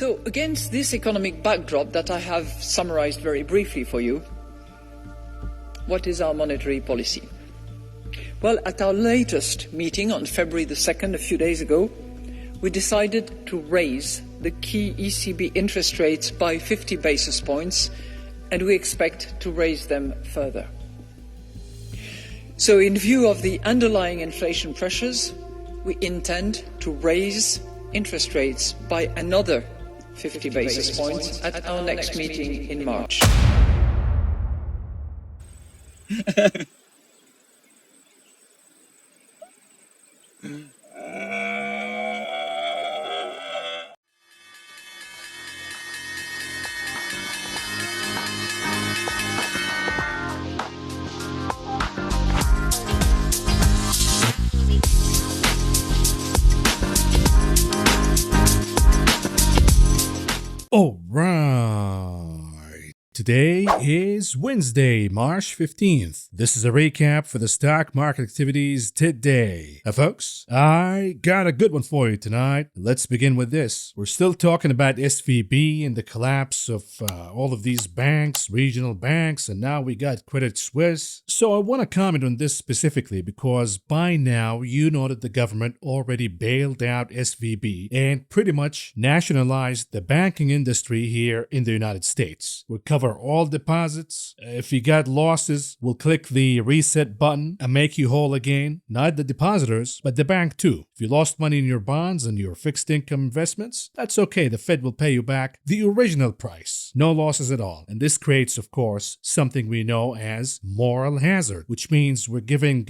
So, against this economic backdrop that I have summarized very briefly for you, what is our monetary policy? Well, at our latest meeting on February the 2nd, a few days ago, we decided to raise the key ECB interest rates by 50 basis points, and we expect to raise them further. So in view of the underlying inflation pressures, we intend to raise interest rates by another 50 basis points at our next meeting in March. All right. Today is Wednesday, March 15th. This is a recap for the stock market activities today. Folks, I got a good one for you tonight. Let's begin with this. We're still talking about SVB and the collapse of all of these banks, regional banks, and now we got Credit Suisse. So I want to comment on this specifically because by now you know that the government already bailed out SVB and pretty much nationalized the banking industry here in the United States. We'll cover all deposits. If you got losses, we'll click the reset button and make you whole again. Not the depositors, but the bank too. If you lost money in your bonds and your fixed income investments, that's okay. The Fed will pay you back the original price. No losses at all. And this creates, of course, something we know as moral hazard, which means we're giving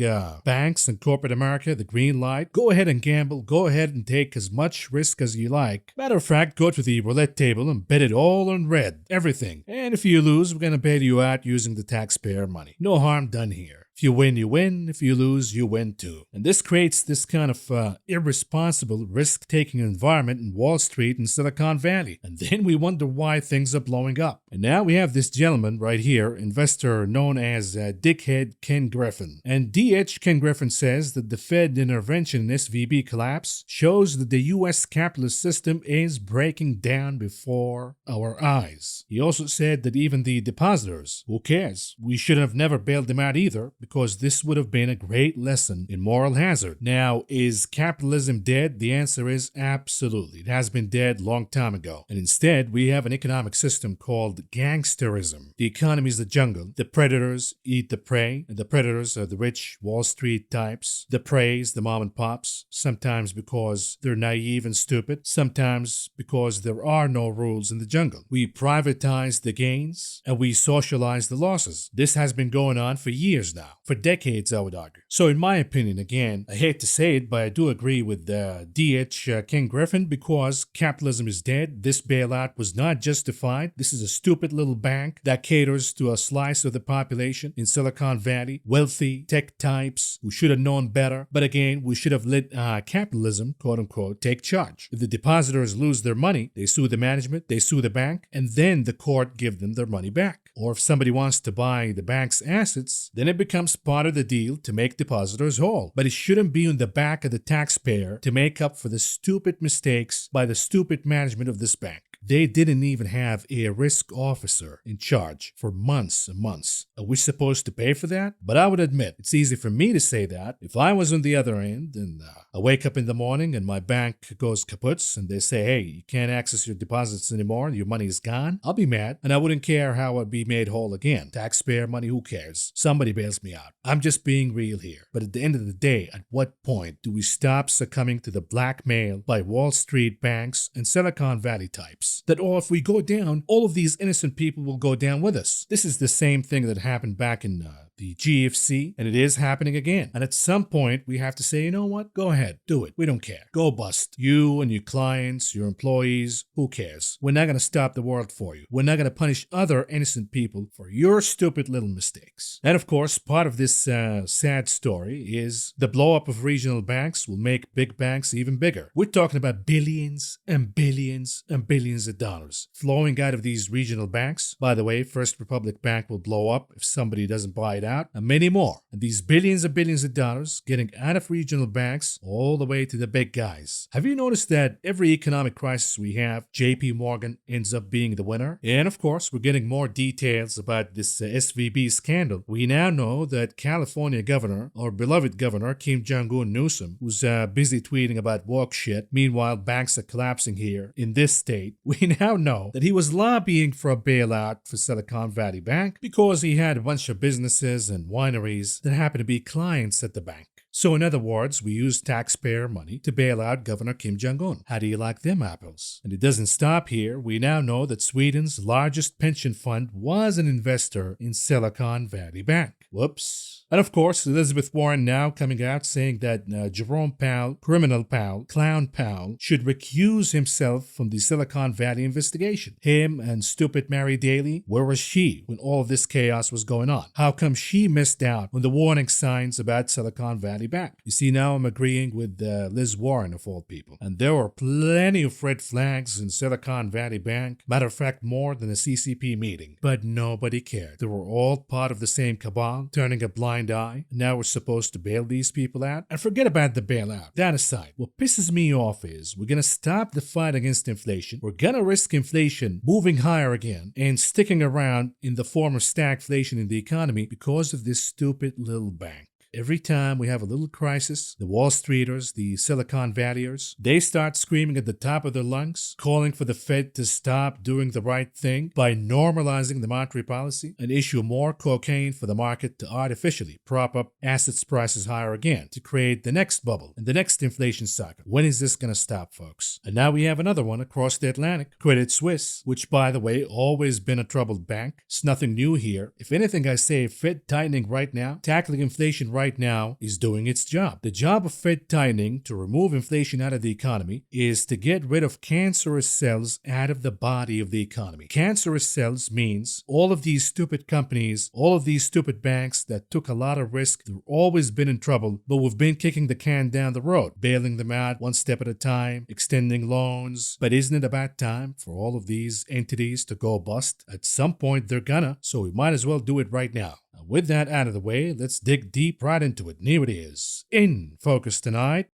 banks and corporate America the green light. Go ahead and gamble. Go ahead and take as much risk as you like. Matter of fact, go to the roulette table and bet it all on red. Everything. And if you lose, we're going to bail you out using the taxpayer money. No harm done here. If you win, you win. If you lose, you win too. And this creates this kind of irresponsible, risk-taking environment in Wall Street and Silicon Valley. And then we wonder why things are blowing up. And now we have this gentleman right here, investor known as Dickhead Ken Griffin. And DH Ken Griffin says that the Fed intervention in SVB collapse shows that the U.S. capitalist system is breaking down before our eyes. He also said that even the depositors, who cares? We should have never bailed them out either, because this would have been a great lesson in moral hazard. Now, is capitalism dead? The answer is absolutely. It has been dead long time ago. And instead, we have an economic system called gangsterism. The economy is the jungle. The predators eat the prey, and the predators are the rich Wall Street types. The prey is the mom and pops, sometimes because they're naive and stupid, sometimes because there are no rules in the jungle. We privatize the gains, and we socialize the losses. This has been going on for years now. For decades, I would argue. So in my opinion, again, I hate to say it, but I do agree with D.H. Ken Griffin because capitalism is dead. This bailout was not justified. This is a stupid little bank that caters to a slice of the population in Silicon Valley, wealthy tech types who should have known better. But again, we should have let capitalism, quote unquote, take charge. If the depositors lose their money, they sue the management, they sue the bank, and then the court give them their money back. Or if somebody wants to buy the bank's assets, then it becomes part of the deal to make depositors whole. But it shouldn't be on the back of the taxpayer to make up for the stupid mistakes by the stupid management of this bank. They didn't even have a risk officer in charge for months and months. Are we supposed to pay for that? But I would admit, it's easy for me to say that. If I was on the other end and I wake up in the morning and my bank goes kaput and they say, hey, you can't access your deposits anymore and your money is gone, I'll be mad and I wouldn't care how I'd be made whole again. Taxpayer money, who cares? Somebody bails me out. I'm just being real here. But at the end of the day, at what point do we stop succumbing to the blackmail by Wall Street banks and Silicon Valley types? That, oh, if we go down, all of these innocent people will go down with us. This is the same thing that happened back in the GFC, and it is happening again. And at some point, we have to say, you know what? Go ahead. Do it. We don't care. Go bust. You and your clients, your employees, who cares? We're not going to stop the world for you. We're not going to punish other innocent people for your stupid little mistakes. And of course, part of this sad story is the blow up of regional banks will make big banks even bigger. We're talking about billions and billions and billions of dollars flowing out of these regional banks. By the way, First Republic Bank will blow up if somebody doesn't buy it bailout, and many more. And these billions and billions of dollars getting out of regional banks all the way to the big guys. Have you noticed that every economic crisis we have, JP Morgan ends up being the winner? And of course, we're getting more details about this SVB scandal. We now know that California governor, our beloved governor, Kim Jong-un Newsom, who's busy tweeting about woke shit. Meanwhile, banks are collapsing here in this state. We now know that he was lobbying for a bailout for Silicon Valley Bank because he had a bunch of businesses and wineries that happen to be clients at the bank. So in other words, we use taxpayer money to bail out Governor Kim Jong-un. How do you like them apples? And it doesn't stop here. We now know that Sweden's largest pension fund was an investor in Silicon Valley Bank. Whoops. And of course, Elizabeth Warren now coming out saying that Jerome Powell, criminal Powell, clown Powell, should recuse himself from the Silicon Valley investigation. Him and stupid Mary Daly, where was she when all of this chaos was going on? How come she missed out on the warning signs about Silicon Valley Bank? You see, now I'm agreeing with Liz Warren of all people. And there were plenty of red flags in Silicon Valley Bank. Matter of fact, more than a CCP meeting. But nobody cared. They were all part of the same cabal, turning a blind eye. Now we're supposed to bail these people out. And forget about the bailout. That aside, what pisses me off is we're going to stop the fight against inflation. We're going to risk inflation moving higher again and sticking around in the form of stagflation in the economy because of this stupid little bank. Every time we have a little crisis, the Wall Streeters, the Silicon Valleyers, they start screaming at the top of their lungs, calling for the Fed to stop doing the right thing by normalizing the monetary policy and issue more cocaine for the market to artificially prop up assets prices higher again to create the next bubble and the next inflation cycle. When is this going to stop, folks? And now we have another one across the Atlantic, Credit Suisse, which, by the way, always been a troubled bank. It's nothing new here. If anything, I say Fed tightening right now, tackling inflation right now is doing its job. The job of Fed tightening to remove inflation out of the economy is to get rid of cancerous cells out of the body of the economy. Cancerous cells means all of these stupid companies, all of these stupid banks that took a lot of risk, they've always been in trouble, but we've been kicking the can down the road, bailing them out one step at a time, extending loans. But isn't it about time for all of these entities to go bust? At some point they're gonna, so we might as well do it right now. With that out of the way, let's dig deep right into it. And here it is. In focus tonight.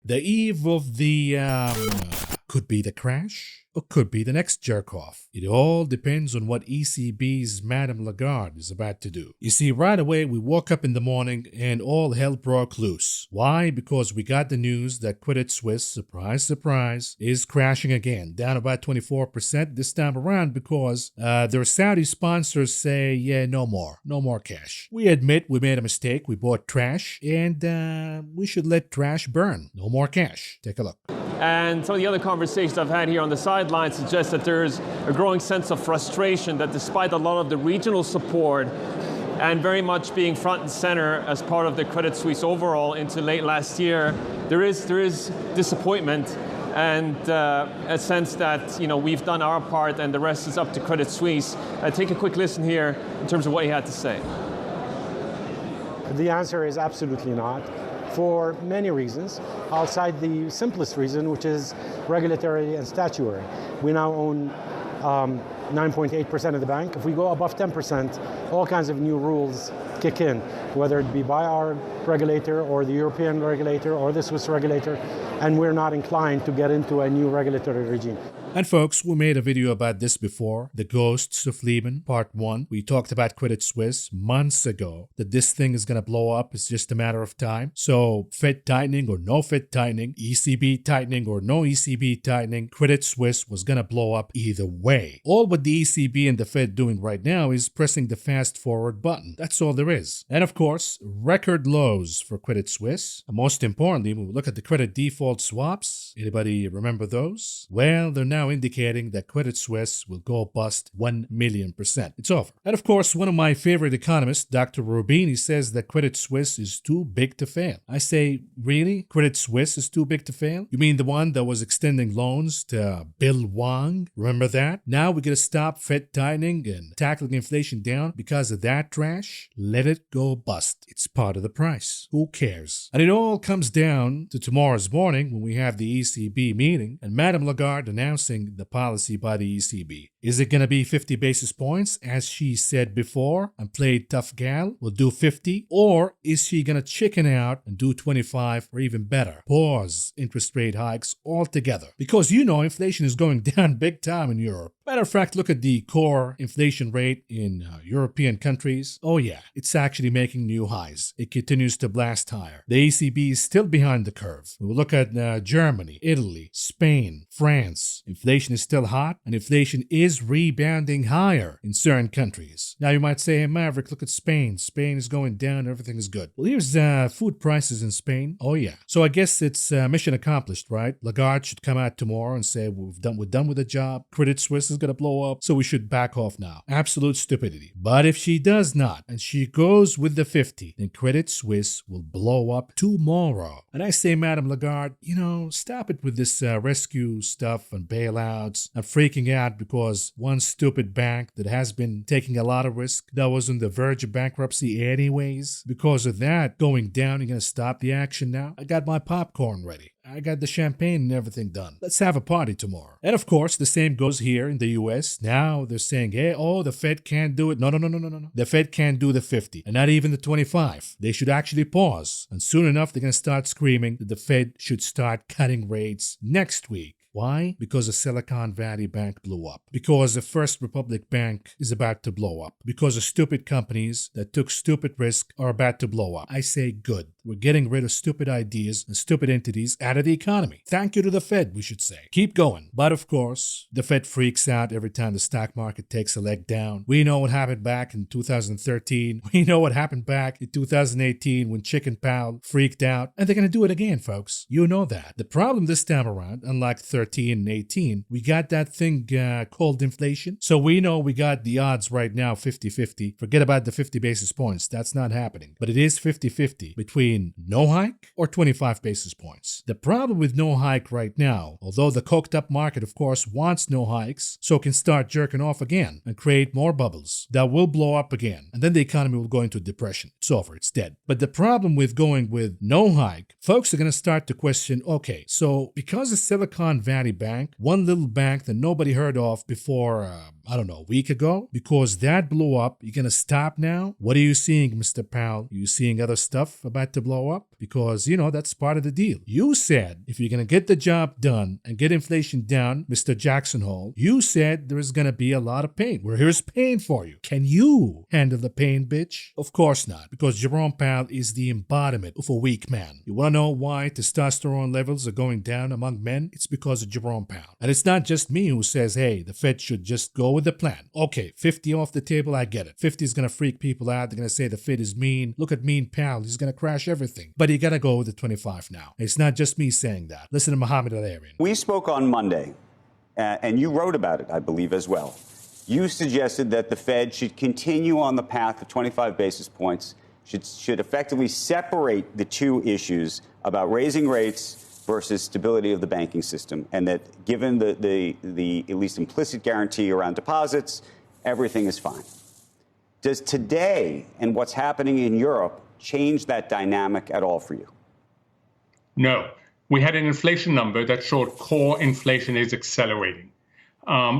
The eve of the, could be the crash or could be the next jerk-off. It all depends on what ECB's Madame Lagarde is about to do. You see, right away we woke up in the morning and all hell broke loose. Why? Because we got the news that Credit Suisse, surprise, surprise, is crashing again, down about 24% this time around because their Saudi sponsors say, yeah, no more cash. We admit we made a mistake, we bought trash, and we should let trash burn. No more cash. Take a look. And some of the other conversations I've had here on the sidelines suggest that there's a growing sense of frustration that despite a lot of the regional support and very much being front and center as part of the Credit Suisse overall into late last year, there is disappointment and a sense that we've done our part and the rest is up to Credit Suisse. Take a quick listen here in terms of what he had to say. The answer is absolutely not, for many reasons. I'll cite the simplest reason, which is regulatory and statutory. We now own 9.8% of the bank. If we go above 10%, all kinds of new rules kick in, whether it be by our regulator or the European regulator or the Swiss regulator, and we're not inclined to get into a new regulatory regime. And folks, we made a video about this before, The Ghosts of Lehman, Part 1. We talked about Credit Suisse months ago, that this thing is going to blow up. It's just a matter of time. So Fed tightening or no Fed tightening, ECB tightening or no ECB tightening, Credit Suisse was going to blow up either way. All what the ECB and the Fed doing right now is pressing the fast forward button. That's all there is. And of course, record lows for Credit Suisse. And most importantly, when we look at the credit default swaps, anybody remember those? Well, they're now indicating that Credit Suisse will go bust 1,000,000%. It's over. And of course, one of my favorite economists, Dr. Rubini, says that Credit Suisse is too big to fail. I say, really? Credit Suisse is too big to fail? You mean the one that was extending loans to Bill Wang? Remember that? Now we're going to stop Fed tightening and tackling inflation down because of that trash? Let it go bust. It's part of the price. Who cares? And it all comes down to tomorrow's morning when we have the ECB meeting and Madame Lagarde announcing endorsing the policy by the ECB. Is it going to be 50 basis points, as she said before, and played tough gal, will do 50? Or is she going to chicken out and do 25 or even better? Pause interest rate hikes altogether. Because inflation is going down big time in Europe. Matter of fact, look at the core inflation rate in European countries. Oh yeah, it's actually making new highs. It continues to blast higher. The ECB is still behind the curve. We look at Germany, Italy, Spain, France. Inflation is still hot, and inflation is rebounding higher in certain countries. Now you might say, hey Maverick, look at Spain. Spain is going down, everything is good. Well, here's food prices in Spain. Oh yeah. So I guess it's mission accomplished, right? Lagarde should come out tomorrow and say, we're done with the job. Credit Suisse is going to blow up, so we should back off now. Absolute stupidity. But if she does not, and she goes with the 50, then Credit Suisse will blow up tomorrow. And I say, Madam Lagarde, stop it with this rescue stuff and bailouts and freaking out because one stupid bank that has been taking a lot of risk, that was on the verge of bankruptcy anyways. Because of that going down, you're going to stop the action now? I got my popcorn ready. I got the champagne and everything done. Let's have a party tomorrow. And of course, the same goes here in the US. Now they're saying, hey, the Fed can't do it. No. The Fed can't do the 50 and not even the 25. They should actually pause. And soon enough, they're going to start screaming that the Fed should start cutting rates next week. Why? Because the Silicon Valley Bank blew up. Because the First Republic Bank is about to blow up. Because the stupid companies that took stupid risk are about to blow up. I say good. We're getting rid of stupid ideas and stupid entities out of the economy. Thank you to the Fed, we should say. Keep going. But of course, the Fed freaks out every time the stock market takes a leg down. We know what happened back in 2013. We know what happened back in 2018 when Chicken Powell freaked out. And they're going to do it again, folks. You know that. The problem this time around, unlike 13 and 18, we got that thing called inflation. So we know we got the odds right now 50-50. Forget about the 50 basis points. That's not happening. But it is 50-50 between no hike or 25 basis points. The problem with no hike right now, although the coked up market, of course, wants no hikes, so it can start jerking off again and create more bubbles that will blow up again. And then the economy will go into depression. It's over. It's dead. But the problem with going with no hike, folks are going to start to question, okay, so because of Silicon Valley Bank, one little bank that nobody heard of before, a week ago, because that blew up, you're going to stop now? What are you seeing, Mr. Powell? Are you seeing other stuff about to blow up? Because, that's part of the deal. You said if you're going to get the job done and get inflation down, Mr. Jackson Hole, you said there is going to be a lot of pain. Well, here's pain for you. Can you handle the pain, bitch? Of course not, because Jerome Powell is the embodiment of a weak man. You want to know why testosterone levels are going down among men? It's because of Jerome Powell. And it's not just me who says, hey, the Fed should just go with the plan. Okay, 50 off the table, I get it. 50 is going to freak people out. They're going to say the Fed is mean. Look at mean Powell. He's going to crash everything. But you got to go with the 25 now. It's not just me saying that. Listen to Mohammed Al-Arian. We spoke on Monday, and you wrote about it, I believe, as well. You suggested that the Fed should continue on the path of 25 basis points, should effectively separate the two issues about raising rates versus stability of the banking system, and that given the at least implicit guarantee around deposits, everything is fine. Does today and what's happening in Europe change that dynamic at all for you? No. We had an inflation number that showed core inflation is accelerating.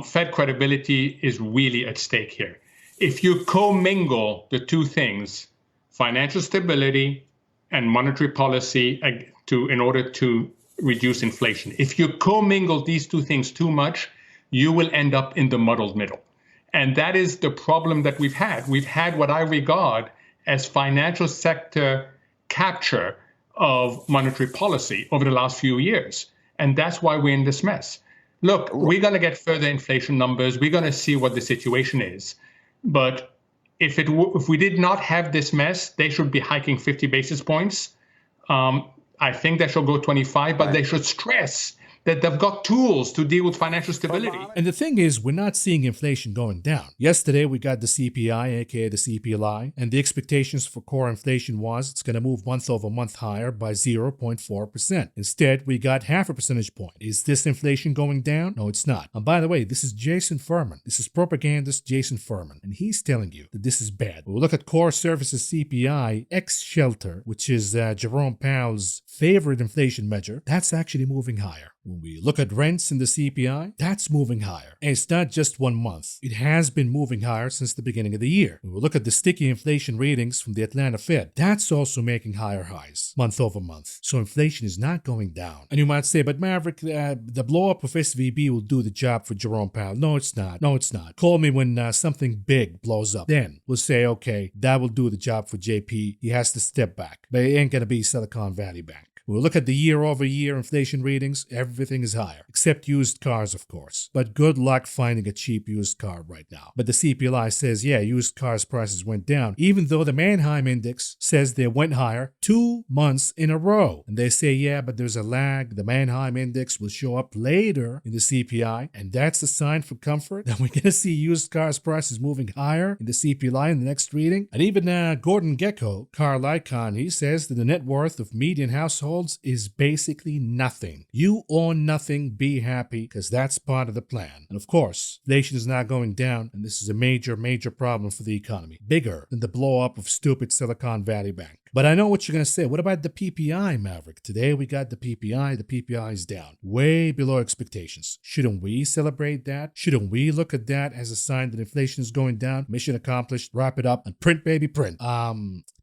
Fed credibility is really at stake here. If you commingle the two things, financial stability and monetary policy in order to reduce inflation. If you commingle these two things too much, you will end up in the muddled middle. And that is the problem that we've had. We've had what I regard as financial sector capture of monetary policy over the last few years. And that's why we're in this mess. Look, we're going to get further inflation numbers. We're going to see what the situation is. But if we did not have this mess, they should be hiking 50 basis points. I think they should go 25, but they should stress that they've got tools to deal with financial stability. And the thing is, we're not seeing inflation going down. Yesterday, we got the CPI, aka the CPLI, and the expectations for core inflation was it's going to move month over month higher by 0.4%. Instead, we got half a percentage point. Is this inflation going down? No, it's not. And by the way, this is Jason Furman. This is propagandist Jason Furman, and he's telling you that this is bad. We'll look at core services CPI ex-shelter, which is Jerome Powell's favorite inflation measure. That's actually moving higher. When we look at rents in the CPI, that's moving higher. And it's not just 1 month. It has been moving higher since the beginning of the year. When we look at the sticky inflation readings from the Atlanta Fed, that's also making higher highs month over month. So inflation is not going down. And you might say, but Maverick, the blow up of SVB will do the job for Jerome Powell. No, it's not. No, it's not. Call me when something big blows up. Then we'll say, okay, that will do the job for JP. He has to step back. But it ain't going to be Silicon Valley Bank. When we look at the year-over-year inflation readings, everything is higher, except used cars, of course. But good luck finding a cheap used car right now. But the CPI says, yeah, used cars prices went down, even though the Manheim Index says they went higher 2 months in a row. And they say, yeah, but there's a lag. The Manheim Index will show up later in the CPI, and that's a sign for comfort that we're going to see used cars prices moving higher in the CPI in the next reading. And even Gordon Gekko, car icon, he says that the net worth of median households is basically nothing. You own nothing, be happy, because that's part of the plan. And of course, inflation is not going down, and this is a major, major problem for the economy. Bigger than the blow up of stupid Silicon Valley Bank. But I know what you're going to say. What about the PPI, Maverick? Today we got the PPI. The PPI is down. Way below expectations. Shouldn't we celebrate that? Shouldn't we look at that as a sign that inflation is going down? Mission accomplished. Wrap it up and print, baby, print.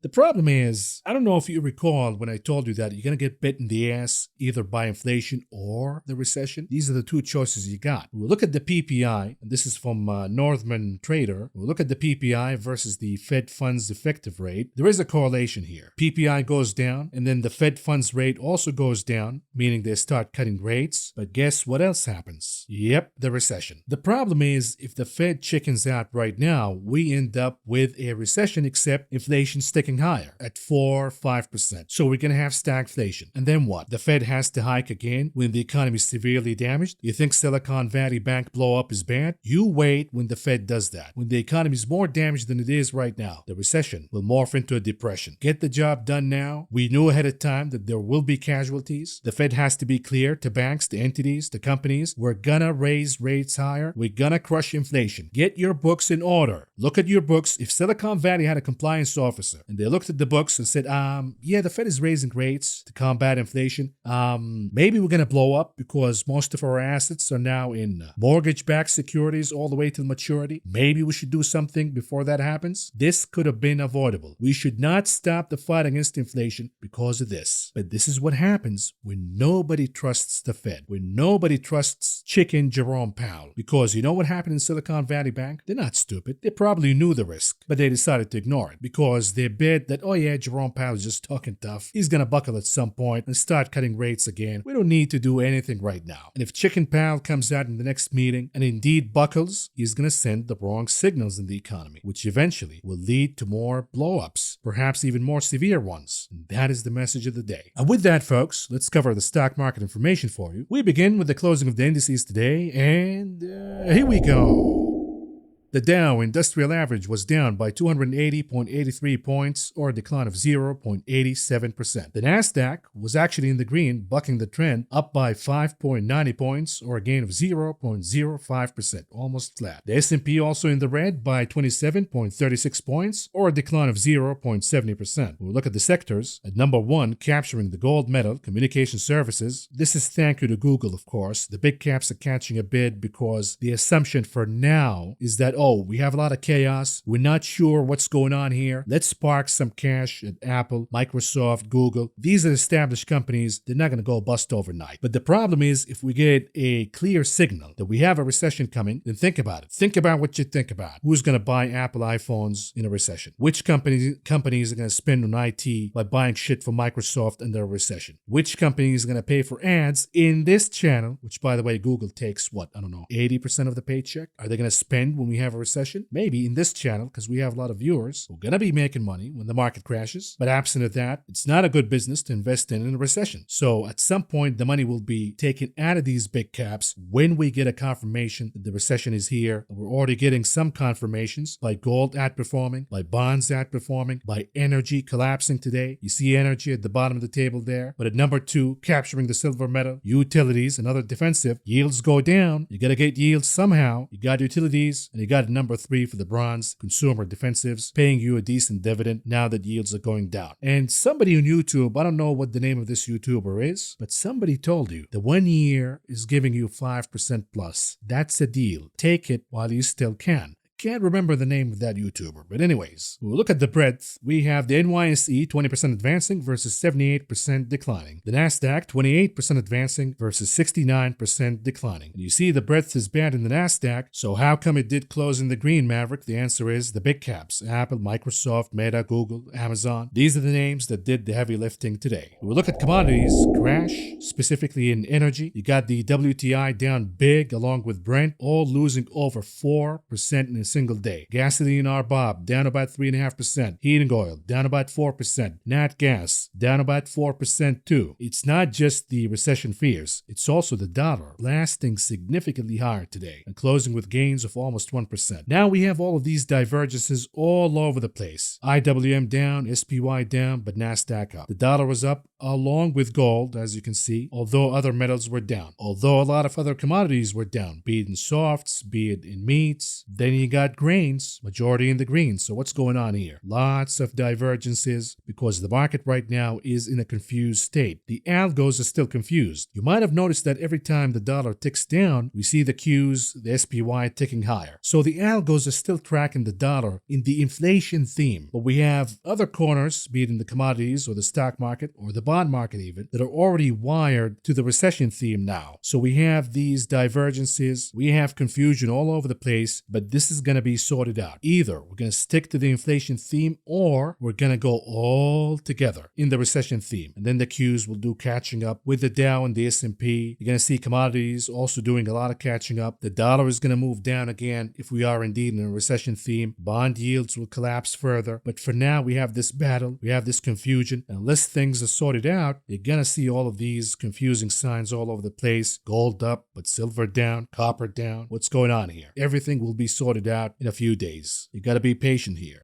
The problem is, I don't know if you recall when I told you that you're going to get bit in the ass either by inflation or the recession. These are the two choices you got. We'll look at the PPI, and this is from Northman Trader. We'll look at the PPI versus the Fed funds effective rate. There is a correlation here. PPI goes down, and then the Fed funds rate also goes down, meaning they start cutting rates. But guess what else happens? Yep, the recession. The problem is, if the Fed chickens out right now, we end up with a recession, except inflation sticking higher at 4-5%. So we're going to have stagflation. And then what? The Fed has to hike again when the economy is severely damaged? You think Silicon Valley Bank blow up is bad? You wait when the Fed does that. When the economy is more damaged than it is right now, the recession will morph into a depression. Get the job done now. We knew ahead of time that there will be casualties. The Fed has to be clear to banks, to entities, to companies. We're gonna raise rates higher. We're gonna crush inflation. Get your books in order. Look at your books. If Silicon Valley had a compliance officer and they looked at the books and said, yeah, the Fed is raising rates to combat inflation. Maybe we're gonna blow up because most of our assets are now in mortgage-backed securities all the way to maturity. Maybe we should do something before that happens. This could have been avoidable. We should not stop the fight against inflation because of this. But this is what happens when nobody trusts the Fed, when nobody trusts chicken Jerome Powell. Because you know what happened in Silicon Valley Bank? They're not stupid. They probably knew the risk, but they decided to ignore it because they bet that, oh yeah, Jerome Powell is just talking tough. He's going to buckle at some point and start cutting rates again. We don't need to do anything right now. And if Chicken Powell comes out in the next meeting and indeed buckles, he's going to send the wrong signals in the economy, which eventually will lead to more blow-ups, perhaps even more severe ones. And that is the message of the day. And with that, folks, let's cover the stock market information for you. We begin with the closing of the indices today, and here we go. The Dow Industrial Average was down by 280.83 points, or a decline of 0.87%. The Nasdaq was actually in the green, bucking the trend, up by 5.90 points, or a gain of 0.05%, almost flat. The S&P also in the red by 27.36 points, or a decline of 0.70%. When we look at the sectors, at number 1, capturing the gold medal, communication services. This is thank you to Google, of course. The big caps are catching a bid because the assumption for now is that, oh, we have a lot of chaos. We're not sure what's going on here. Let's park some cash at Apple, Microsoft, Google. These are established companies. They're not going to go bust overnight. But the problem is, if we get a clear signal that we have a recession coming, then think about it. Think about what you think about. Who's going to buy Apple iPhones in a recession? Which companies are going to spend on IT by buying shit for Microsoft under a recession? Which companies are going to pay for ads in this channel, which, by the way, Google takes, what, I don't know, 80% of the paycheck? Are they going to spend when we have a recession? Maybe in this channel, because we have a lot of viewers who are going to be making money when the market crashes. But absent of that, it's not a good business to invest in a recession. So at some point, the money will be taken out of these big caps when we get a confirmation that the recession is here. And we're already getting some confirmations by gold outperforming, by bonds outperforming, by energy collapsing today. You see energy at the bottom of the table there. But at number 2, capturing the silver medal, utilities and other defensive, yields go down. You got to get yields somehow. You got utilities and you got got number 3 for the bronze, consumer defensives, paying you a decent dividend now that yields are going down. And somebody on YouTube, I don't know what the name of this YouTuber is, but somebody told you the 1 year is giving you 5% plus. That's a deal. Take it while you still can. Can't remember the name of that YouTuber, but anyways, we'll look at the breadth. We have the NYSE 20% advancing versus 78% declining. The NASDAQ 28% advancing versus 69% declining. And you see the breadth is bad in the NASDAQ, so how come it did close in the green, Maverick? The answer is the big caps: Apple, Microsoft, Meta, Google, Amazon. These are the names that did the heavy lifting today. We'll look at commodities crash, specifically in energy. You got the WTI down big along with Brent, all losing over 4% in a single day. Gasoline RBOB down about 3.5%. Heating oil down about 4%. Nat gas down about 4% too. It's not just the recession fears, it's also the dollar blasting significantly higher today and closing with gains of almost 1%. Now we have all of these divergences all over the place. IWM down, SPY down, but NASDAQ up. The dollar was up along with gold, as you can see, although other metals were down. Although a lot of other commodities were down, be it in softs, be it in meats. Then you got grains, majority in the green. So what's going on here? Lots of divergences because the market right now is in a confused state. The algos are still confused. You might have noticed that every time the dollar ticks down, we see the Qs, the SPY ticking higher. So the algos are still tracking the dollar in the inflation theme. But we have other corners, be it in the commodities or the stock market or the bond market even, that are already wired to the recession theme now. So we have these divergences, we have confusion all over the place, but this is going to be sorted out. Either we're going to stick to the inflation theme or we're going to go all together in the recession theme. And then the Qs will do catching up with the Dow and the S&P. You're going to see commodities also doing a lot of catching up. The dollar is going to move down again if we are indeed in a recession theme. Bond yields will collapse further. But for now, we have this battle, we have this confusion. Unless things are sorted out, you're going to see all of these confusing signs all over the place. Gold up, but silver down, copper down. What's going on here? Everything will be sorted out in a few days. You got to be patient here.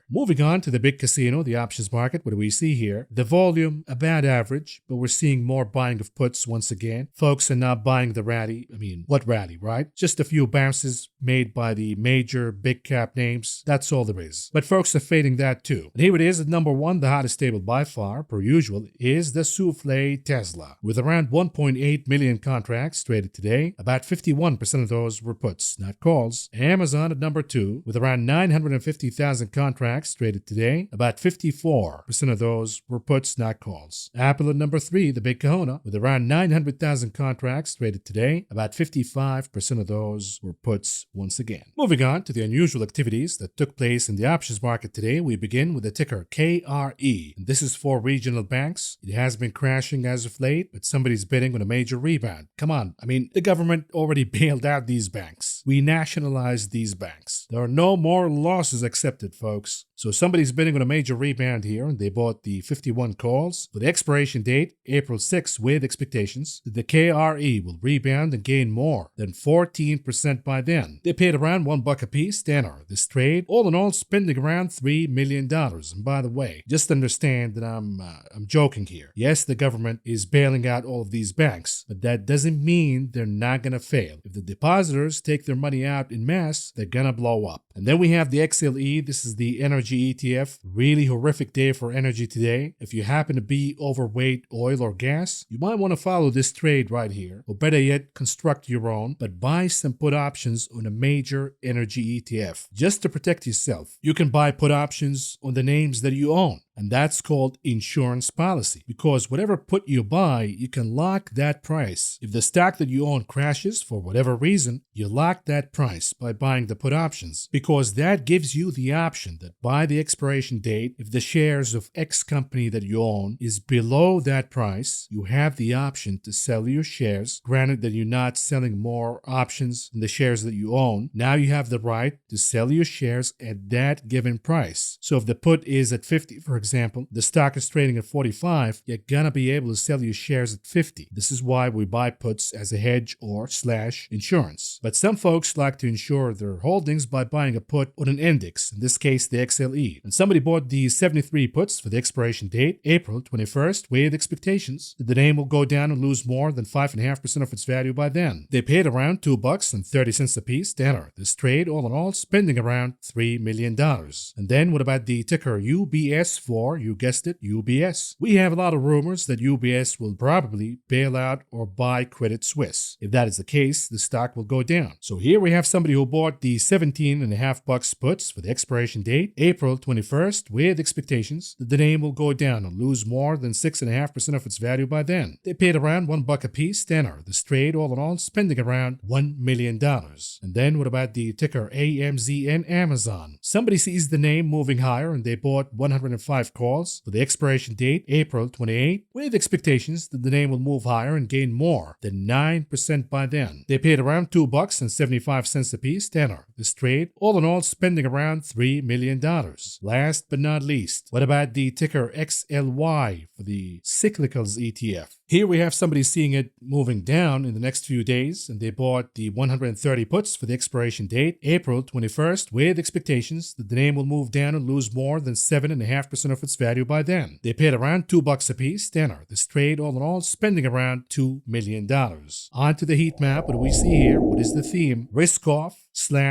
Moving on to the big casino, the options market, what do we see here? The volume, about average, but we're seeing more buying of puts once again. Folks are not buying the rally. I mean, what rally, right? Just a few bounces made by the major big cap names. That's all there is. But folks are fading that too. And here it is at number 1, the hottest table by far, per usual, is the souffle Tesla. With around 1.8 million contracts traded today, about 51% of those were puts, not calls. Amazon at number 2, with around 950,000 contracts traded today, about 54% of those were puts, not calls. Apple at number 3, the big kahuna, with around 900,000 contracts traded today, about 55% of those were puts once again. Moving on to the unusual activities that took place in the options market today, we begin with the ticker KRE. And this is for regional banks. It has been crashing as of late, but somebody's bidding on a major rebound. Come on, I mean, the government already bailed out these banks. We nationalized these banks. There are no more losses accepted, folks. So somebody's bidding on a major rebound here, and they bought the 51 calls. For the expiration date, April 6, with expectations that the KRE will rebound and gain more than 14% by then. They paid around $1 a piece to enter this trade, all in all spending around $3 million. And by the way, just understand that I'm joking here. Yes, the government is bailing out all of these banks, but that doesn't mean they're not going to fail. If the depositors take their money out in mass, they're going to blow up. And then we have the XLE. This is the energy ETF. Really horrific day for energy today. If you happen to be overweight oil or gas, you might want to follow this trade right here, or better yet, construct your own, but buy some put options on a major energy ETF just to protect yourself. You can buy put options on the names that you own. And that's called insurance policy, because whatever put you buy, you can lock that price. If the stock that you own crashes for whatever reason, you lock that price by buying the put options, because that gives you the option that by the expiration date, if the shares of X company that you own is below that price, you have the option to sell your shares. Granted that you're not selling more options than the shares that you own, now you have the right to sell your shares at that given price. So if the put is at 50, for example, example, the stock is trading at 45, you're gonna be able to sell your shares at 50. This is why we buy puts as a hedge or / insurance. But some folks like to insure their holdings by buying a put on an index, in this case the XLE. And somebody bought the 73 puts for the expiration date, April 21st, with expectations that the name will go down and lose more than 5.5% of its value by then. They paid around $2.30 a piece to enter this trade, all in all spending around $3 million. And then what about the ticker UBS for, you guessed it, UBS? We have a lot of rumors that UBS will probably bail out or buy Credit Suisse. If that is the case, the stock will go down. So here we have somebody who bought the 17.5 bucks puts for the expiration date, April 21st, with expectations that the name will go down and lose more than 6.5% of its value by then. They paid around $1 a piece to enter this trade, all in all spending around $1 million. And then what about the ticker AMZ and Amazon? Somebody sees the name moving higher and they bought 105 calls for the expiration date, April 28, with expectations that the name will move higher and gain more than 9% by then. They paid around $2.75 a piece to enter this trade, all in all spending around $3 million. Last but not least, what about the ticker XLY for the cyclicals ETF? Here we have somebody seeing it moving down in the next few days, and they bought the 130 puts for the expiration date, April 21st, with expectations that the name will move down and lose more than 7.5% of its value by then. They paid around $2 a piece to enter this trade, all in all spending around $2 million. On to the heat map. What do we see here? What is the theme? Risk off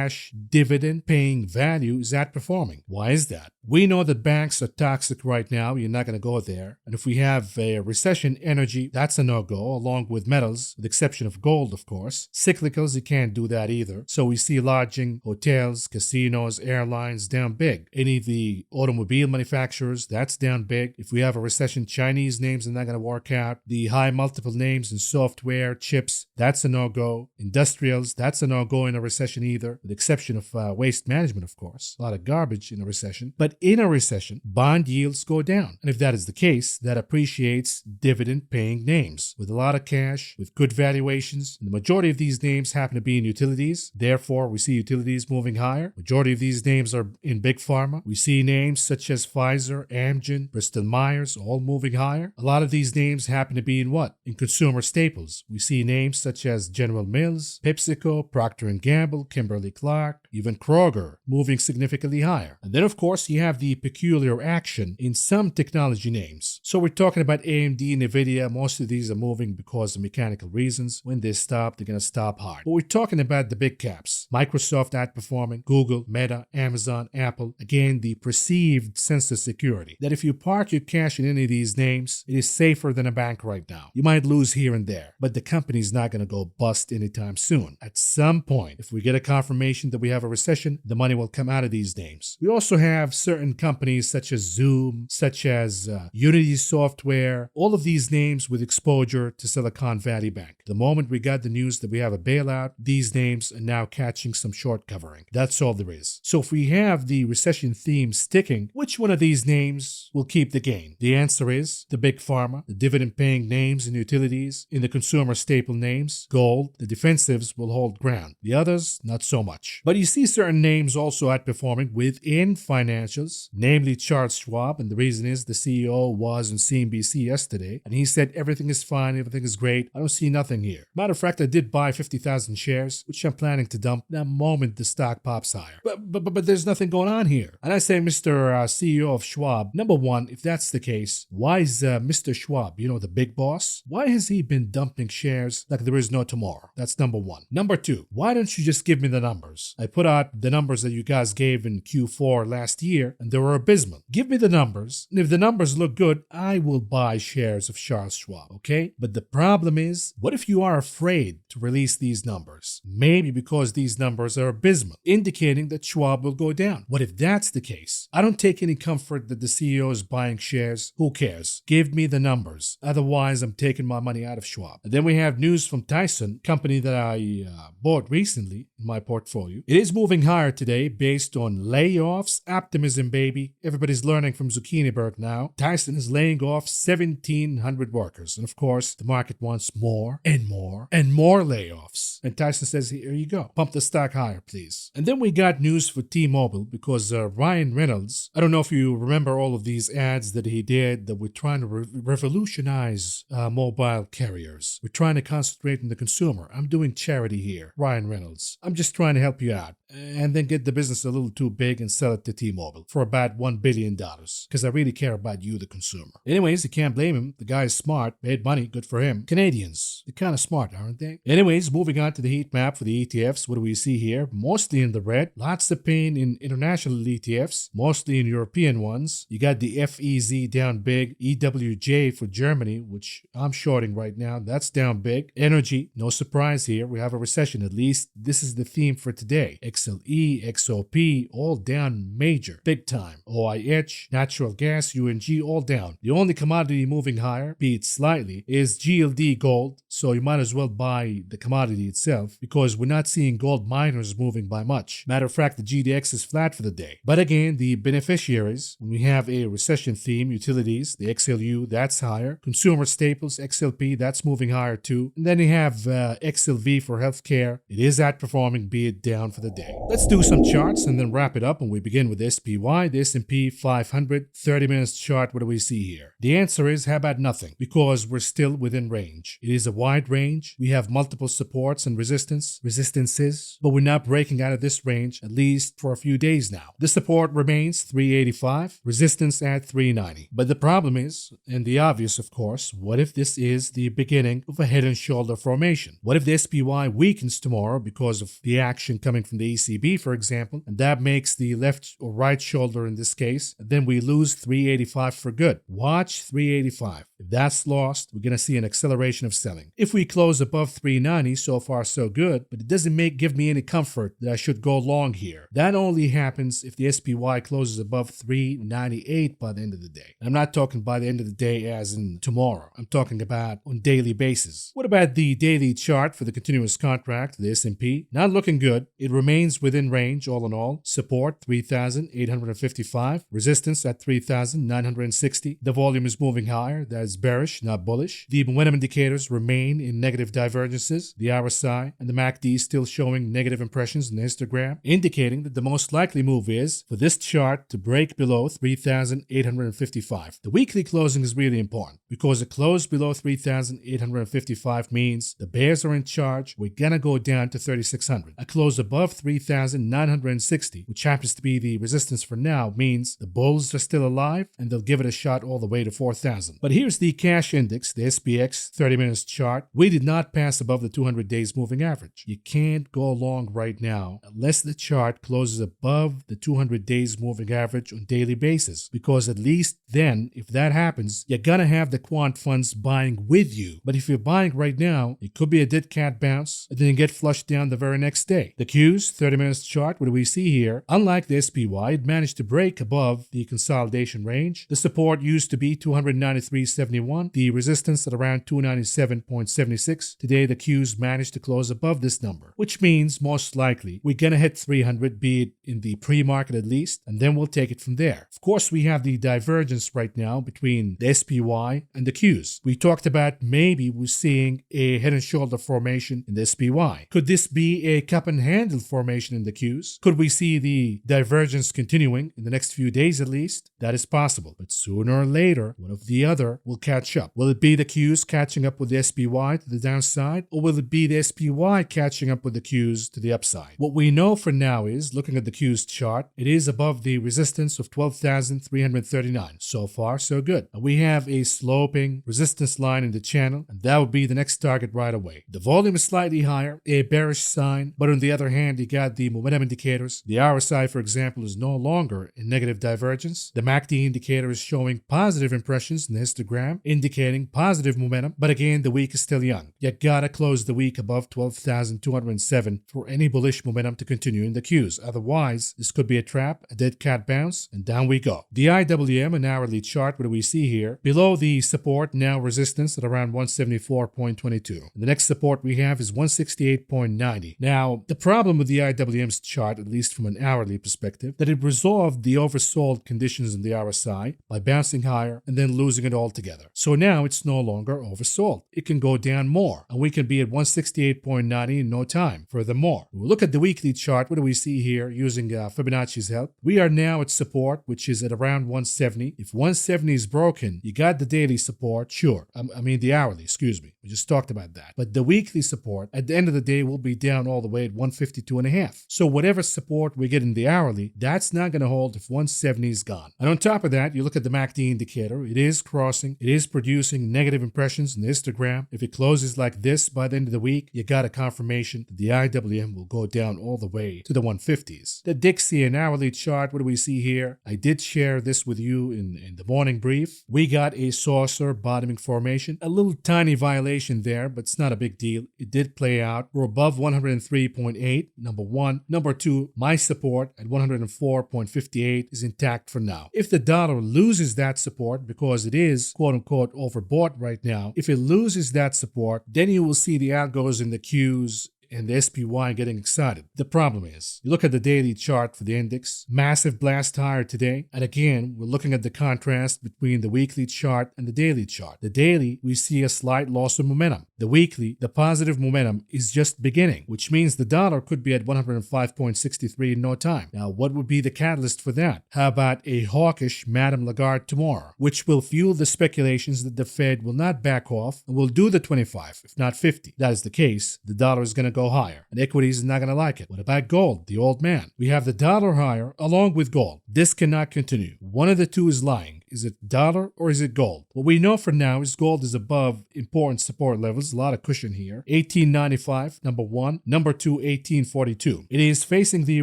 / dividend paying value is outperforming. Why is that? We know that banks are toxic right now. You're not going to go there. And if we have a recession, energy, that's a no-go, along with metals, with the exception of gold, of course. Cyclicals, you can't do that either. So we see lodging, hotels, casinos, airlines down big. Any of the automobile manufacturers, that's down big. If we have a recession, Chinese names are not going to work out. The high multiple names in software, chips, that's a no-go. Industrials, that's a no-go in a recession either, with the exception of waste management, of course. A lot of garbage in a recession. But in a recession, bond yields go down. And if that is the case, that appreciates dividend-paying names with a lot of cash, with good valuations. And the majority of these names happen to be in utilities. Therefore, we see utilities moving higher. Majority of these names are in big pharma. We see names such as Pfizer, Amgen, Bristol Myers, all moving higher. A lot of these names happen to be in what? In consumer staples. We see names such as General Mills, PepsiCo, Procter & Gamble, Kimberly-Clark, even Kroger, moving significantly higher. And then, of course, you have the peculiar action in some technology names. So we're talking about AMD, NVIDIA. Most of these are moving because of mechanical reasons. When they stop, they're going to stop hard. But we're talking about the big caps. Microsoft outperforming, Google, Meta, Amazon, Apple. Again, the perceived sense of security that if you park your cash in any of these names, it is safer than a bank right now. You might lose here and there, but the company's not going to go bust anytime soon. At some point, if we get a confirmation that we have a recession, the money will come out of these names. We also have certain companies such as Zoom, such as Unity Software, all of these names with exposure to Silicon Valley Bank. The moment we got the news that we have a bailout, these names are now catching some short covering. That's all there is. So if we have the recession theme sticking, which one of these names will keep the gain? The answer is the big pharma, the dividend-paying names in utilities, in the consumer staple names, gold. The defensives will hold ground. The others, not so much. But you see certain names also outperforming within financials, namely Charles Schwab, and the reason is the CEO was on CNBC yesterday, and he said everything is fine, everything is great, I don't see nothing here. Matter of fact, I did buy 50,000 shares, which I'm planning to dump the moment the stock pops higher. But there's nothing going on here. And I say, Mr. CEO of Schwab, number one, if that's the case, why is Mr. Schwab, the big boss, why has he been dumping shares like there is no tomorrow? That's number one. Number two, why don't you just give me the numbers? I put out the numbers that you guys gave in Q4 last year, and they were abysmal. Give me the numbers, and if the numbers look good, I will buy shares of Charles Schwab, okay? But the problem is, what if you are afraid to release these numbers? Maybe because these numbers are abysmal, indicating that Schwab will go down. What if that's the case? I don't take any comfort that the CEO is buying shares. Who cares? Give me the numbers. Otherwise, I'm taking my money out of Schwab. And then we have news from Tyson, company that I bought recently in my portfolio. It is moving higher today based on layoffs. Optimism, baby. Everybody's learning from Zucchiniberg now. Tyson is laying off 1,700 workers. And of course, the market wants more and more and more layoffs. And Tyson says, here you go. Pump the stock higher, please. And then we got news for T-Mobile because Ryan Reynolds, I don't know if you remember all of these ads that he did that we're trying to revolutionize mobile carriers. We're trying to concentrate on the consumer. I'm doing charity here, Ryan Reynolds. I'm just trying to help you out. And then get the business a little too big and sell it to T-Mobile for about $1 billion because I really care about you, the consumer. Anyways, you can't blame him. The guy is smart, made money, good for him. Canadians, they're kind of smart, aren't they? Anyways, moving on to the heat map for the ETFs, what do we see here? Mostly in the red. Lots of pain in international ETFs, mostly in European ones. You got the FEZ down big, EWJ for Germany, which I'm shorting right now. That's down big. Energy, no surprise here. We have a recession. At least this is the theme for today. XLE, XOP, all down major, big time. OIH, natural gas, UNG, all down. The only commodity moving higher, be it slightly, is GLD gold. So you might as well buy the commodity itself because we're not seeing gold miners moving by much. Matter of fact, the GDX is flat for the day. But again, the beneficiaries, when we have a recession theme, utilities, the XLU, that's higher. Consumer staples, XLP, that's moving higher too. And then you have XLV for healthcare. It is outperforming, be it down for the day. Let's do some charts and then wrap it up, and we begin with SPY, the S&P 500, 30 minutes chart. What do we see here? The answer is, how about nothing? Because we're still within range. It is a wide range. We have multiple supports and resistances, but we're not breaking out of this range, at least for a few days now. The support remains 385, resistance at 390. But the problem is, and the obvious of course, what if this is the beginning of a head and shoulder formation? What if the SPY weakens tomorrow because of the action coming from the ECB, for example, and that makes the left or right shoulder in this case, and then we lose 385 for good? Watch 385. If that's lost, we're going to see an acceleration of selling. If we close above 390, so far so good, but it doesn't give me any comfort that I should go long here. That only happens if the SPY closes above 398 by the end of the day. I'm not talking by the end of the day as in tomorrow. I'm talking about on daily basis. What about the daily chart for the continuous contract, the S&P? Not looking good. It remains within range all in all. Support 3,855. Resistance at 3,960. The volume is moving higher. That is bearish, not bullish. The momentum indicators remain in negative divergences. The RSI and the MACD is still showing negative impressions in the histogram, indicating that the most likely move is for this chart to break below 3,855. The weekly closing is really important because a close below 3,855 means the bears are in charge. We're gonna go down to 3,600. A close above 3,960, which happens to be the resistance for now, means the bulls are still alive and they'll give it a shot all the way to 4,000. But here's the cash index, the SPX 30 minutes chart. We did not pass above the 200 days moving average. You can't go long right now unless the chart closes above the 200 days moving average on daily basis, because at least then, if that happens, you're gonna have the quant funds buying with you. But if you're buying right now, it could be a dead cat bounce and then get flushed down the very next day. The Qs 30 minutes chart, what do we see here? Unlike the SPY, it managed to break above the consolidation range. The support used to be 293.71, the resistance at around 297.76. Today the Qs managed to close above this number, which means most likely we're gonna hit 300, be it in the pre-market at least, and then we'll take it from there. Of course, we have the divergence right now between the SPY and the Qs. We talked about maybe we're seeing a head and shoulder formation in the SPY. Could this be a cup and handle formation in the Qs? Could we see the divergence continuing in the next few days at least? That is possible, but sooner or later, one of the other will catch up. Will it be the Qs catching up with the SPY to the downside, or will it be the SPY catching up with the Qs to the upside? What we know for now is, looking at the Qs chart, it is above the resistance of 12,339. So far, so good. And we have a sloping resistance line in the channel, and that would be the next target right away. The volume is slightly higher, a bearish sign, but on the other hand, you got the momentum indicators. The RSI, for example, is no longer in negative divergence. The MACD indicator is showing positive impressions in the histogram, indicating positive momentum, but again, the week is still young. You gotta close the week above 12,207 for any bullish momentum to continue in the Qs. Otherwise, this could be a trap, a dead cat bounce, and down we go. The IWM, an hourly chart, what do we see here? Below the support, now resistance at around 174.22. The next support we have is 168.90. Now, the problem with the IWM's chart, at least from an hourly perspective, that it resolved the oversold conditions in the RSI by bouncing higher and then losing it altogether. together. So now it's no longer oversold. It can go down more, and we can be at 168.90 in no time. Furthermore, we look at the weekly chart. What do we see here using Fibonacci's help? We are now at support, which is at around 170. If 170 is broken, you got the daily support, sure. I mean the hourly, excuse me. We just talked about that. But the weekly support, at the end of the day, will be down all the way at 152.5. So whatever support we get in the hourly, that's not going to hold if 170 is gone. And on top of that, you look at the MACD indicator. It is crossing. It is producing negative impressions in the histogram. If it closes like this by the end of the week, you got a confirmation that the IWM will go down all the way to the 150s. The Dixie and hourly chart, what do we see here? I did share this with you in the morning brief. We got a saucer bottoming formation. A little tiny violation there, but it's not a big deal. It did play out. We're above 103.8, number one. Number two, my support at 104.58 is intact for now. If the dollar loses that support, because it is quote-unquote overbought right now, if it loses that support, then you will see the algos in the Qs and the SPY getting excited. The problem is, you look at the daily chart for the index, massive blast higher today, and again, we're looking at the contrast between the weekly chart and the daily chart. The daily, we see a slight loss of momentum. The weekly, the positive momentum is just beginning, which means the dollar could be at 105.63 in no time. Now, what would be the catalyst for that? How about a hawkish Madame Lagarde tomorrow, which will fuel the speculations that the Fed will not back off and will do the 25, if not 50. That is the case, the dollar is going to go higher, and equities is not going to like it. What about gold, the old man? We have the dollar higher along with gold. This cannot continue. One of the two is lying. Is it dollar or is it gold? What we know for now is gold is above important support levels. A lot of cushion here. 1895, number one. Number two, 1842. It is facing the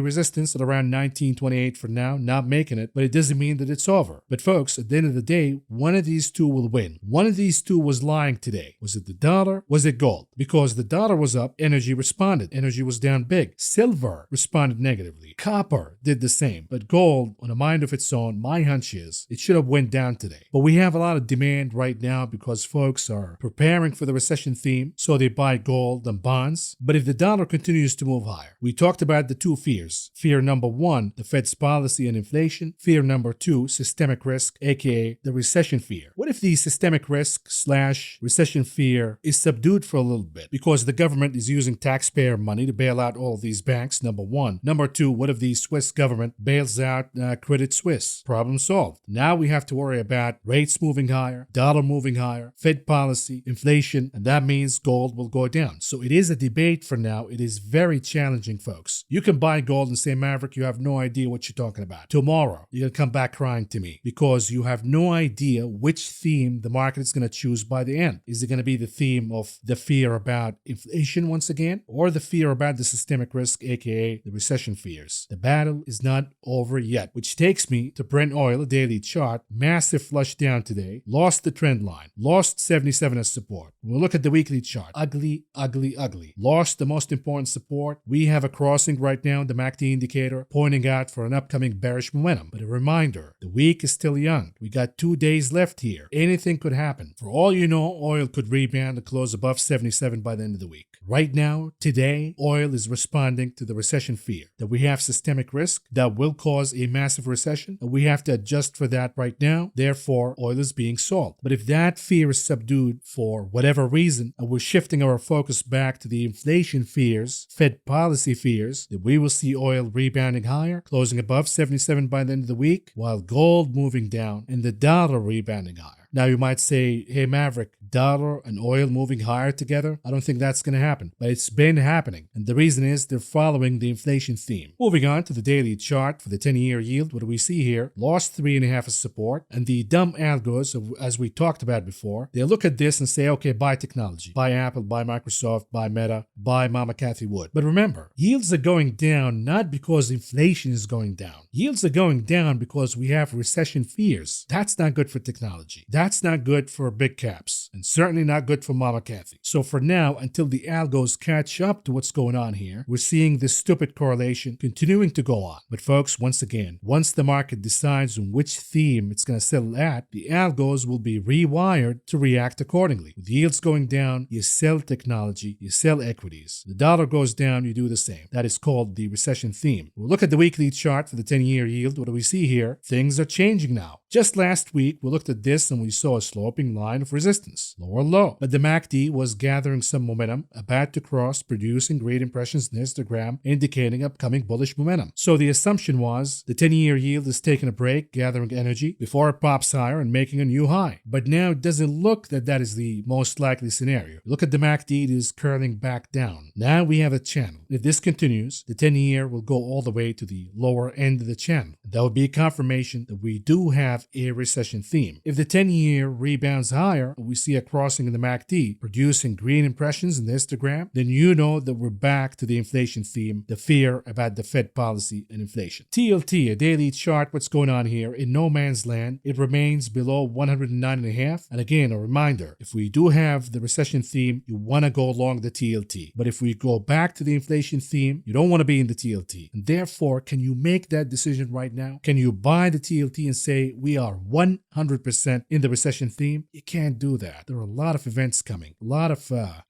resistance at around 1928 for now, not making it, but it doesn't mean that it's over. But folks, at the end of the day, one of these two will win. One of these two was lying today. Was it the dollar? Was it gold? Because the dollar was up, energy responded. Energy was down big. Silver responded negatively. Copper did the same. But gold, on a mind of its own, my hunch is, it should have went down today. But we have a lot of demand right now because folks are preparing for the recession theme, so they buy gold and bonds. But if the dollar continues to move higher, we talked about the two fears. Fear number one, the Fed's policy and inflation. Fear number two, systemic risk, aka the recession fear. What if the systemic risk / recession fear is subdued for a little bit because the government is using taxpayer money to bail out all of these banks, number one. Number two, what if the Swiss government bails out Credit Suisse? Problem solved. Now we have to worry about rates moving higher, dollar moving higher, Fed policy, inflation, and that means gold will go down. So it is a debate for now. It is very challenging, folks. You can buy gold and say, Maverick, you have no idea what you're talking about. Tomorrow, you're going to come back crying to me because you have no idea which theme the market is going to choose by the end. Is it going to be the theme of the fear about inflation once again, or the fear about the systemic risk, aka the recession fears? The battle is not over yet, which takes me to Brent oil, a daily chart. Massive flush down today, lost the trend line, lost 77 as support. When we look at the weekly chart, ugly, ugly, ugly. Lost the most important support. We have a crossing right now in the MACD indicator pointing out for an upcoming bearish momentum. But a reminder, the week is still young. We got 2 days left here. Anything could happen. For all you know, oil could rebound and close above 77 by the end of the week. Right now, today, oil is responding to the recession fear that we have systemic risk that will cause a massive recession, and we have to adjust for that right now. Therefore, oil is being sold. But if that fear is subdued for whatever reason, and we're shifting our focus back to the inflation fears, Fed policy fears, then we will see oil rebounding higher, closing above 77 by the end of the week, while gold moving down and the dollar rebounding higher. Now you might say, hey Maverick, dollar and oil moving higher together? I don't think that's going to happen, but it's been happening. And the reason is they're following the inflation theme. Moving on to the daily chart for the 10-year yield, what do we see here? Lost 3.5 as support. And the dumb algos, as we talked about before, they look at this and say, okay, buy technology, buy Apple, buy Microsoft, buy Meta, buy Mama Cathy Wood. But remember, yields are going down not because inflation is going down. Yields are going down because we have recession fears. That's not good for technology. That's not good for big caps, and certainly not good for Mama Cathy. So for now, until the algos catch up to what's going on here, we're seeing this stupid correlation continuing to go on. But folks, once again, once the market decides on which theme it's going to settle at, the algos will be rewired to react accordingly. With yields going down, you sell technology, you sell equities. The dollar goes down, you do the same. That is called the recession theme. We'll look at the weekly chart for the 10-year yield. What do we see here? Things are changing now. Just last week, we looked at this and we saw a sloping line of resistance, lower low. But the MACD was gathering some momentum, about to cross, producing great impressions in histogram, indicating upcoming bullish momentum. So the assumption was the 10-year yield is taking a break, gathering energy, before it pops higher and making a new high. But now it doesn't look that that is the most likely scenario. Look at the MACD, it is curling back down. Now we have a channel. If this continues, the 10-year will go all the way to the lower end of the channel. That would be a confirmation that we do have a recession theme. If the 10-year rebounds higher, we see a crossing in the MACD, producing green impressions in the histogram, then you know that we're back to the inflation theme, the fear about the Fed policy and inflation. TLT, a daily chart, what's going on here? In no man's land, it remains below 109.5. And again, a reminder, if we do have the recession theme, you want to go along the TLT. But if we go back to the inflation theme, you don't want to be in the TLT. And therefore, can you make that decision right now? Can you buy the TLT and say we are 100% in the recession theme? You can't do that. There are a lot of events coming, a lot of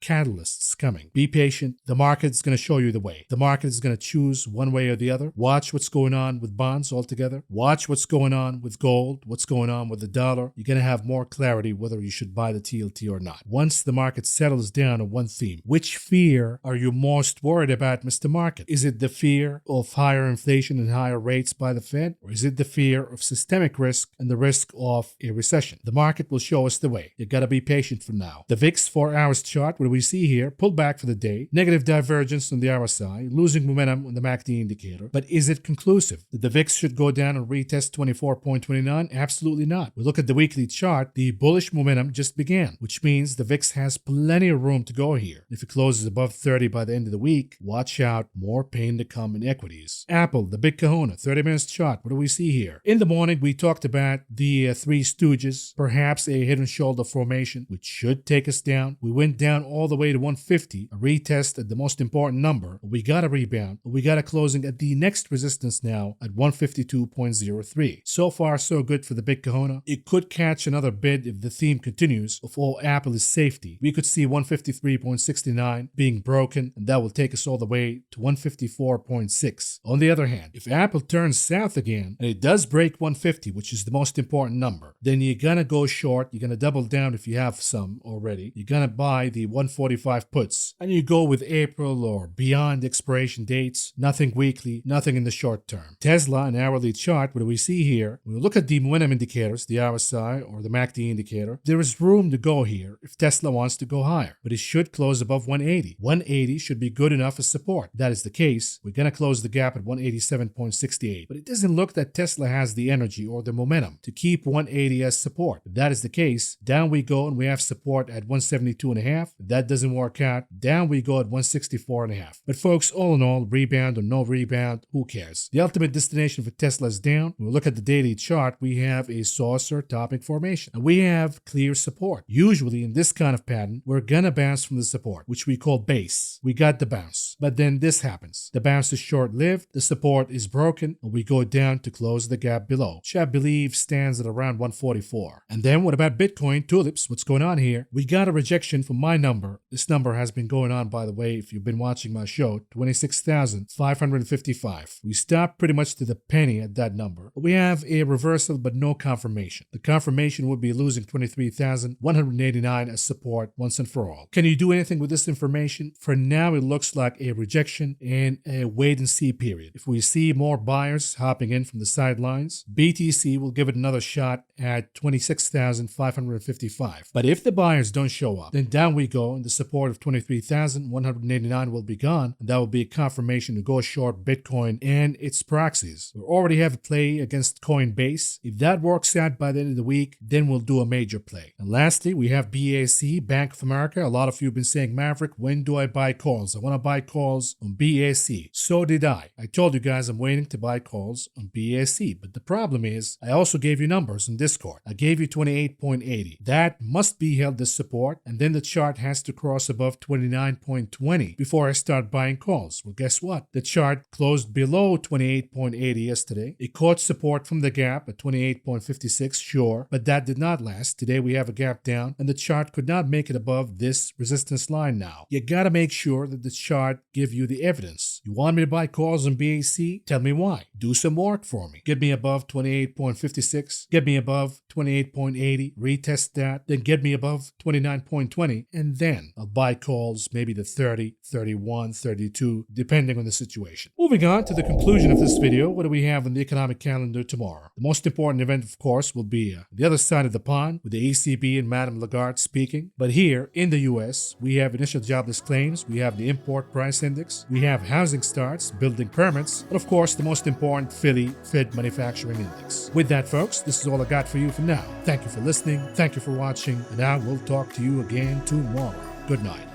catalysts coming. Be patient. The market's going to show you the way. The market is going to choose one way or the other. Watch what's going on with bonds altogether. Watch what's going on with gold, what's going on with the dollar. You're going to have more clarity whether you should buy the TLT or not. Once the market settles down on one theme, which fear are you most worried about, Mr. Market? Is it the fear of higher inflation and higher rates by the Fed? Or is it the fear of systemic risk and the risk of a recession? The market will show us the way. You got to be patient for now. The VIX 4 hours chart, what do we see here? Pulled back for the day. Negative divergence on the RSI, losing momentum on the MACD indicator. But is it conclusive that the VIX should go down and retest 24.29? Absolutely not. We look at the weekly chart, the bullish momentum just began, which means the VIX has plenty of room to go here. If it closes above 30 by the end of the week, watch out, more pain to come in equities. Apple, the big kahuna, 30 minutes chart, what do we see here? In the morning, we talked about the Three Stooges, perhaps a head and shoulder formation, which should take us down. We went down all the way to 150, a retest at the most important number. We got a rebound. We got a closing at the next resistance now at 152.03. So far, so good for the big kahuna. It could catch another bid if the theme continues of all Apple is safety. We could see 153.69 being broken, and that will take us all the way to 154.6. On the other hand, if Apple turns south again, and it does break 150, which is the most important number, then you're gonna go short, you're gonna double down if you have some already, you're gonna buy the 145 puts, and you go with April or beyond expiration dates, nothing weekly, nothing in the short term. Tesla, an hourly chart, what do we see here? When we look at the momentum indicators, the RSI or the MACD indicator, there is room to go here if Tesla wants to go higher, but it should close above 180. 180 should be good enough as support. If that is the case, we're gonna close the gap at 187.68, but it doesn't look that Tesla has the energy or the momentum to keep 180 as support. If that is the case, down we go and we have support at 172.5. If that doesn't work out, down we go at 164.5. But folks, all in all, rebound or no rebound, who cares? The ultimate destination for Tesla is down. When we look at the daily chart, we have a saucer topping formation, and we have clear support. Usually in this kind of pattern, we're gonna bounce from the support, which we call base. We got the bounce, but then this happens. The bounce is short-lived, the support is broken, and we go down to close the gap below, which I believe stands at around 144. And then what about Bitcoin, tulips? What's going on here? We got a rejection from my number. This number has been going on, by the way, if you've been watching my show, 26,555. We stopped pretty much to the penny at that number. We have a reversal, but no confirmation. The confirmation would be losing 23,189 as support once and for all. Can you do anything with this information? For now, it looks like a rejection and a wait and see period. If we see more buyers hopping in from the sidelines, BTC will give it another shot at 26,555. But if the buyers don't show up, then down we go, and the support of 23,189 will be gone, and that will be a confirmation to go short Bitcoin and its proxies. We already have a play against Coinbase. If that works out by the end of the week, then we'll do a major play. And lastly, we have BAC, Bank of America. A lot of you have been saying, Maverick, when do I buy calls? I want to buy calls on BAC. So did I. I told you guys I'm waiting to buy calls on BAC, but the problem is I also gave you numbers in Discord. I gave you 28.80. That must be held as support, and then the chart has to cross above 29.20 before I start buying calls. Well, guess what? The chart closed below 28.80 yesterday. It caught support from the gap at 28.56, sure, but that did not last. Today we have a gap down, and the chart could not make it above this resistance line now. You gotta make sure that the chart give you the evidence. You want me to buy calls on BAC? Tell me why. Do some work for me. Get me above 28.56. Get me above 28.80. 28.80, retest that, then get me above 29.20, and then I'll buy calls maybe the 30, 31, 32, depending on the situation. Moving on to the conclusion of this video, what do we have on the economic calendar tomorrow? The most important event, of course, will be the other side of the pond with the ECB and Madame Lagarde speaking. But here in the US, we have initial jobless claims, we have the import price index, we have housing starts, building permits, and of course the most important Philly Fed manufacturing index. With that, folks, this is all I got for you for now. Thank you for listening, thank you for watching, and I will talk to you again tomorrow. Good night.